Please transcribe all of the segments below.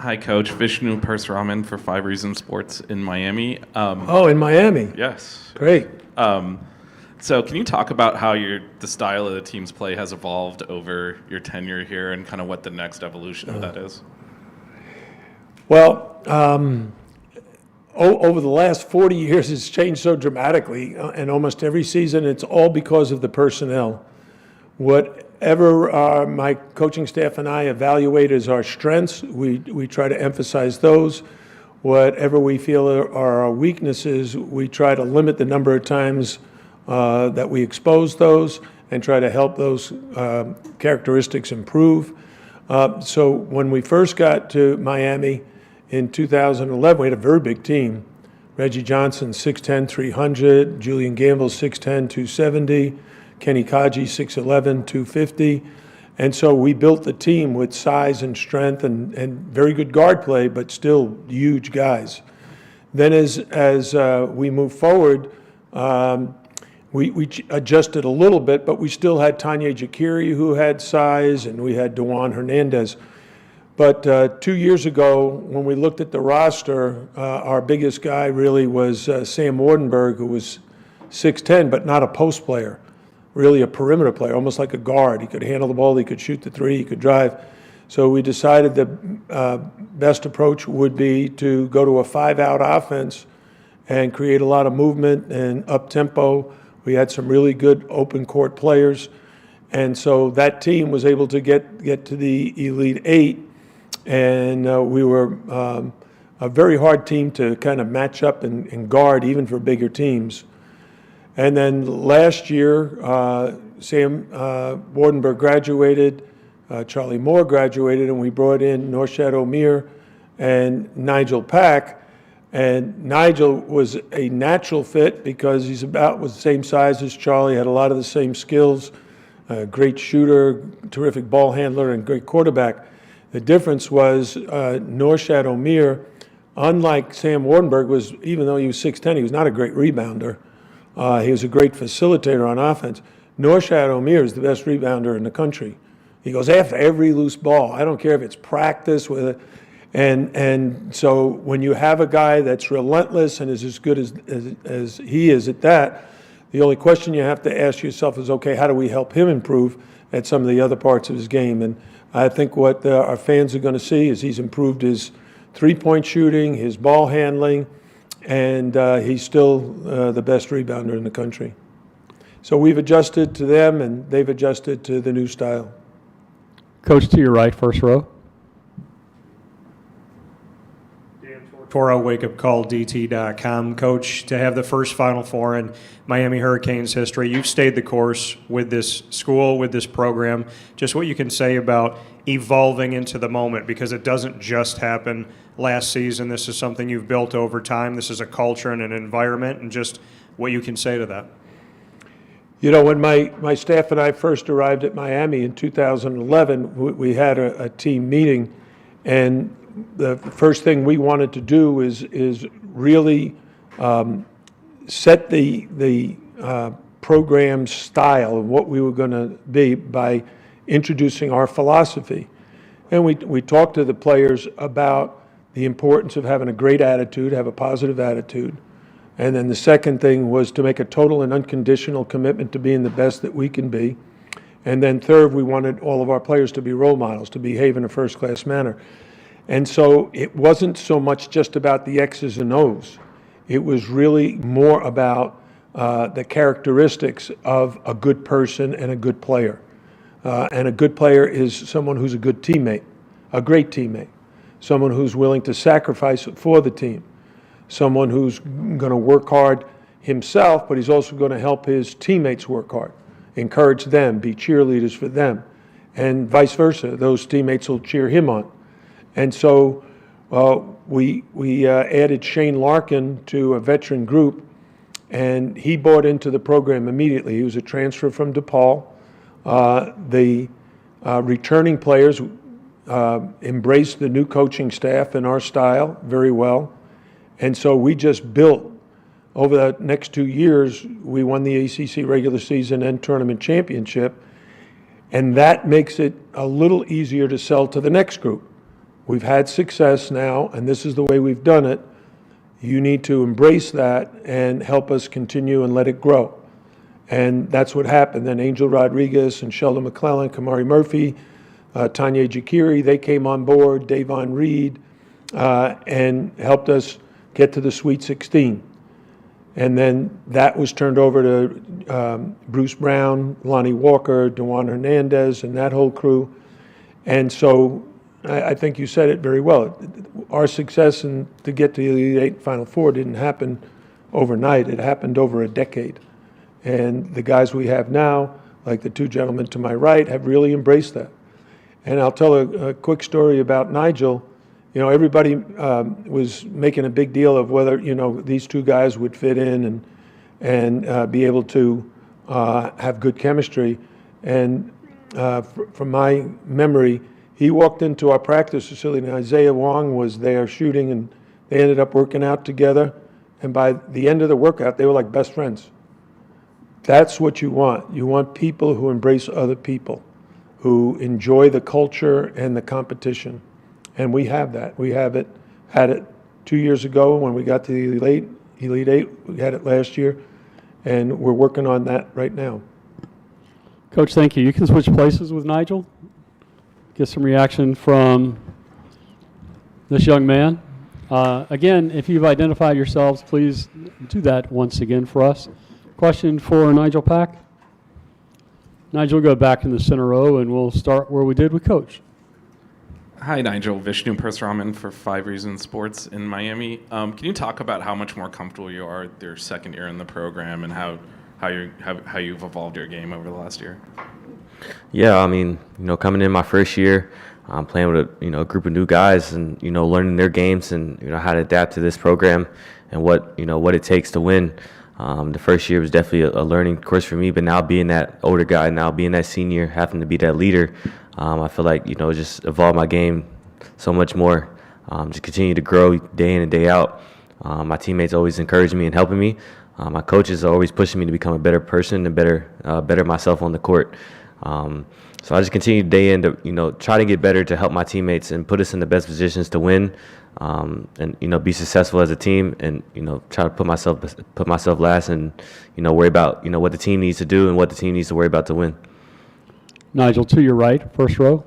Hi, Coach. Vishnu Persraman for 5 Reasons Sports in Miami. In Miami. Yes. Great. So can you talk about how the style of the team's play has evolved over your tenure here and kind of what the next evolution of that is? Well, over the last 40 years, it's changed so dramatically, and almost every season, it's all because of the personnel. Whatever my coaching staff and I evaluate as our strengths, we try to emphasize those. Whatever we feel are our weaknesses, we try to limit the number of times that we expose those and try to help those characteristics improve. So when we first got to Miami in 2011, we had a very big team. Reggie Johnson, 6'10", 300. Julian Gamble, 6'10", 270. Kenny Kaji, 6'11", 250. And so we built the team with size and strength and very good guard play, but still huge guys. Then as we moved forward, we adjusted a little bit, but we still had Tanya Jakiri, who had size, and we had Dewan Hernandez. But 2 years ago, when we looked at the roster, our biggest guy really was Sam Wardenberg, who was 6'10", but not a post player, really a perimeter player, almost like a guard. He could handle the ball, he could shoot the three, he could drive. So we decided the best approach would be to go to a 5-out offense and create a lot of movement and up-tempo. We had some really good open court players. And so that team was able to get to the Elite Eight. And we were a very hard team to kind of match up and guard, even for bigger teams. And then last year, Sam Wardenberg graduated, Charlie Moore graduated, and we brought in Norchad Omier and Nijel Pack. And Nigel was a natural fit because he's was the same size as Charlie, had a lot of the same skills, great shooter, terrific ball handler, and great quarterback. The difference was Norchad Omier, unlike Sam Wardenberg, even though he was 6'10", he was not a great rebounder. He was a great facilitator on offense. Norchad Omier is the best rebounder in the country. He goes after every loose ball. I don't care if it's practice with it. And so when you have a guy that's relentless and is as good as he is at that, the only question you have to ask yourself is, okay, how do we help him improve at some of the other parts of his game? And I think what our fans are going to see is he's improved his three-point shooting, his ball handling, and he's still the best rebounder in the country. So we've adjusted to them, and they've adjusted to the new style. Coach, to your right, first row. Toro, wakeupcalldt.com. Coach, to have the first Final Four in Miami Hurricanes history, you've stayed the course with this school, with this program. Just what you can say about evolving into the moment, because it doesn't just happen last season. This is something you've built over time. This is a culture and an environment, and just what you can say to that. You know, when my staff and I first arrived at Miami in 2011, we had a team meeting, and the first thing we wanted to do is really set the program style of what we were going to be by introducing our philosophy. And we talked to the players about the importance of having a great attitude, have a positive attitude. And then the second thing was to make a total and unconditional commitment to being the best that we can be. And then third, we wanted all of our players to be role models, to behave in a first-class manner. And so it wasn't so much just about the X's and O's. It was really more about the characteristics of a good person and a good player. And a good player is someone who's a good teammate, a great teammate, someone who's willing to sacrifice for the team, someone who's going to work hard himself, but he's also going to help his teammates work hard, encourage them, be cheerleaders for them, and vice versa. Those teammates will cheer him on. And so we added Shane Larkin to a veteran group, and he bought into the program immediately. He was a transfer from DePaul. The returning players embraced the new coaching staff and our style very well. And so we just built, over the next 2 years, we won the ACC regular season and tournament championship. And that makes it a little easier to sell to the next group, We've had success now, and this is the way we've done it. You need to embrace that and help us continue and let it grow. And that's what happened. Then Angel Rodriguez and Sheldon McClellan, Kamari Murphy, Tanya Jakiri, they came on board, Davon Reed, and helped us get to the Sweet 16. And then that was turned over to Bruce Brown, Lonnie Walker, Dewan Hernandez, and that whole crew. And so I think you said it very well. Our success to get to the Elite Eight and Final Four didn't happen overnight. It happened over a decade. And the guys we have now, like the two gentlemen to my right, have really embraced that. And I'll tell a quick story about Nigel. You know, everybody was making a big deal of whether, you know, these two guys would fit in and be able to have good chemistry. And from my memory, he walked into our practice facility, and Isaiah Wong was there shooting, and they ended up working out together. And by the end of the workout, they were like best friends. That's what you want. You want people who embrace other people, who enjoy the culture and the competition. And we have that. We had it 2 years ago when we got to the Elite Eight. We had it last year, and we're working on that right now. Coach, thank you. You can switch places with Nigel. Get some reaction from this young man. Again, if you've identified yourselves, please do that once again for us. Question for Nijel Pack. Nigel, go back in the center row, and we'll start where we did with Coach. Hi, Nigel. Vishnu Persraman for 5 Reasons Sports in Miami. Can you talk about how much more comfortable you are with your second year in the program and how you've evolved your game over the last year? Yeah, I mean, coming in my first year, playing with a group of new guys, and learning their games, and how to adapt to this program, and what it takes to win. The first year was definitely a learning course for me, but now being that older guy, now being that senior, having to be that leader, I feel like just evolved my game so much more. Just continue to grow day in and day out. My teammates always encouraging me and helping me. My coaches are always pushing me to become a better person and better myself on the court. So I just continue day in to try to get better to help my teammates and put us in the best positions to win, and be successful as a team, and try to put myself last, and worry about what the team needs to do and what the team needs to worry about to win. Nigel, to your right, first row.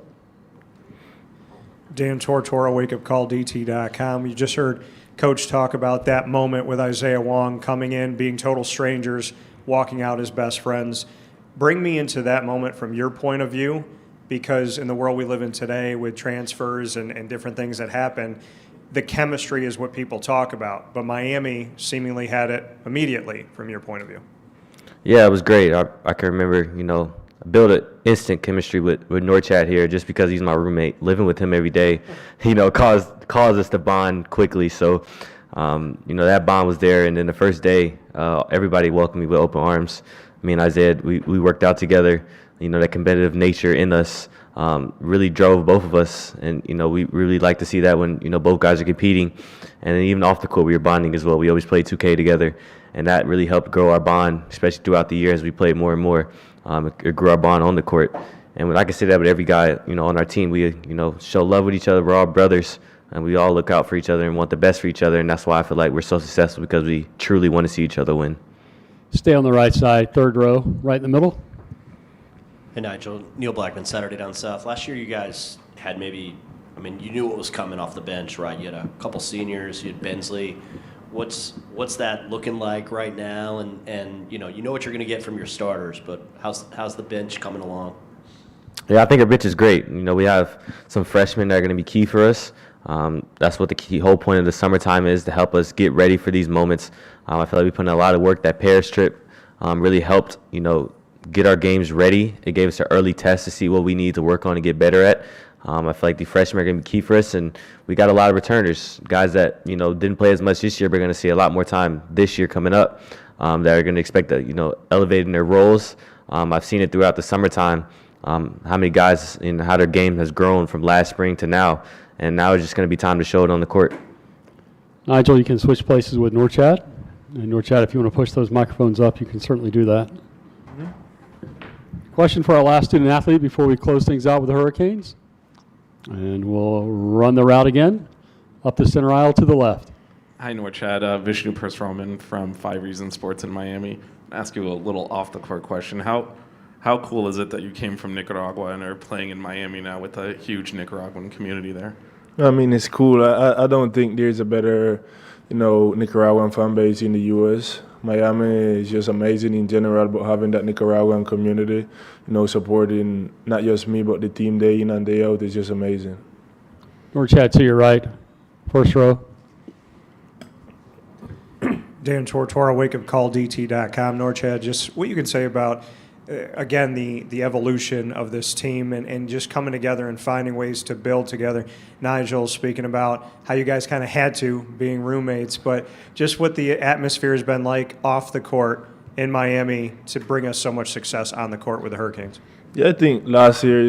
Dan Tortora, wakeupcalldt.com. You just heard Coach talk about that moment with Isaiah Wong coming in, being total strangers, walking out as best friends. Bring me into that moment from your point of view, because in the world we live in today with transfers and different things that happen, the chemistry is what people talk about. But Miami seemingly had it immediately from your point of view. Yeah, it was great. I can remember, I built an instant chemistry with Norchad here just because he's my roommate. Living with him every day, caused us to bond quickly. So, that bond was there. And then the first day, everybody welcomed me with open arms. Me and Isaiah, we worked out together. That competitive nature in us really drove both of us. And, we really like to see that when, both guys are competing. And then even off the court, we were bonding as well. We always played 2K together. And that really helped grow our bond, especially throughout the year as we played more and more. It grew our bond on the court. And I can say that with every guy, on our team. We, show love with each other. We're all brothers. And we all look out for each other and want the best for each other. And that's why I feel like we're so successful, because we truly want to see each other win. Stay on the right side, third row, right in the middle. Hey, Nigel. Neil Blackman, Saturday Down South. Last year you guys had you knew what was coming off the bench, right? You had a couple seniors, you had Bensley. What's that looking like right now? And you know what you're going to get from your starters, but how's the bench coming along? Yeah, I think our bench is great. We have some freshmen that are going to be key for us. That's what the whole point of the summertime is, to help us get ready for these moments. I feel like we put in a lot of work. That Paris trip really helped, get our games ready. It gave us an early test to see what we need to work on and get better at. I feel like the freshmen are going to be key for us, and we got a lot of returners, guys that didn't play as much this year, but are going to see a lot more time this year coming up, that are going to expect to elevate in their roles. I've seen it throughout the summertime, how many guys how their game has grown from last spring to now, and now it's just going to be time to show it on the court. Nigel, you can switch places with Norchad. And Norchad, if you want to push those microphones up, you can certainly do that. Question for our last student athlete before we close things out with the Hurricanes. And we'll run the route again. Up the center aisle to the left. Hi, Norchad. Vishnu Persraman from 5 Reasons Sports in Miami. I'll ask you a little off-the-court question. How cool is it that you came from Nicaragua and are playing in Miami now with a huge Nicaraguan community there? I mean, it's cool. I don't think there's a better, Nicaraguan fan base in the U.S. Miami is just amazing in general, but having that Nicaraguan community, supporting not just me, but the team day in and day out is just amazing. Norchad to your right. First row. Dan Tortora, wakeupcalldt.com. Norchad, just what you can say about, again, the evolution of this team and just coming together and finding ways to build together. Nigel speaking about how you guys kind of had to, being roommates, but just what the atmosphere has been like off the court in Miami to bring us so much success on the court with the Hurricanes. Yeah, I think last year,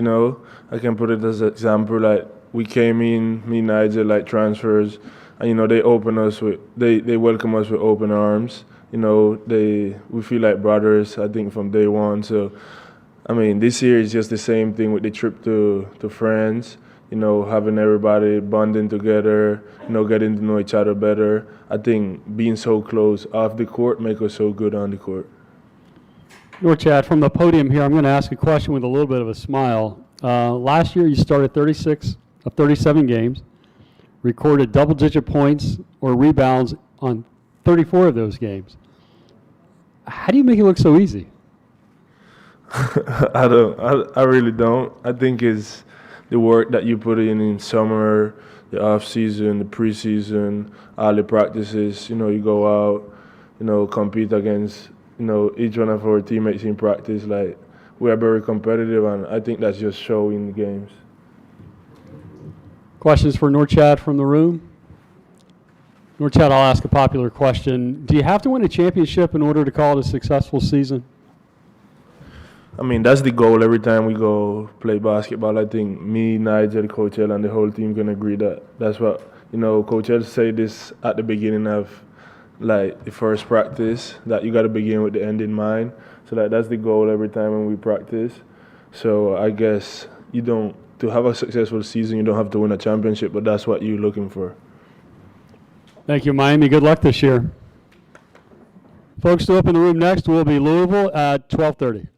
I can put it as an example, like we came in, me and Nigel, like transfers, and, they open us with, they welcome us with open arms. We feel like brothers, I think, from day one. So, I mean, this year is just the same thing with the trip to France, having everybody bonding together, getting to know each other better. I think being so close off the court make us so good on the court. Norchad, from the podium here, I'm going to ask a question with a little bit of a smile. Last year, you started 36 of 37 games, recorded double-digit points or rebounds on 34 of those games. How do you make it look so easy? I really don't. I think it's the work that you put in summer, the off season, the preseason, all the practices. You go out, compete against, each one of our teammates in practice. Like, we are very competitive, and I think that's just shown in the games. Questions for Norchad from the room? Norchad, I'll ask a popular question. Do you have to win a championship in order to call it a successful season? I mean, that's the goal every time we go play basketball. I think me, Nigel, Coach L, and the whole team can agree that that's what, Coach L said this at the beginning of, like, the first practice, that you got to begin with the end in mind. So, that's the goal every time when we practice. So, I guess to have a successful season, you don't have to win a championship, but that's what you're looking for. Thank you, Miami. Good luck this year. Folks, to open the room next will be Louisville at 12:30.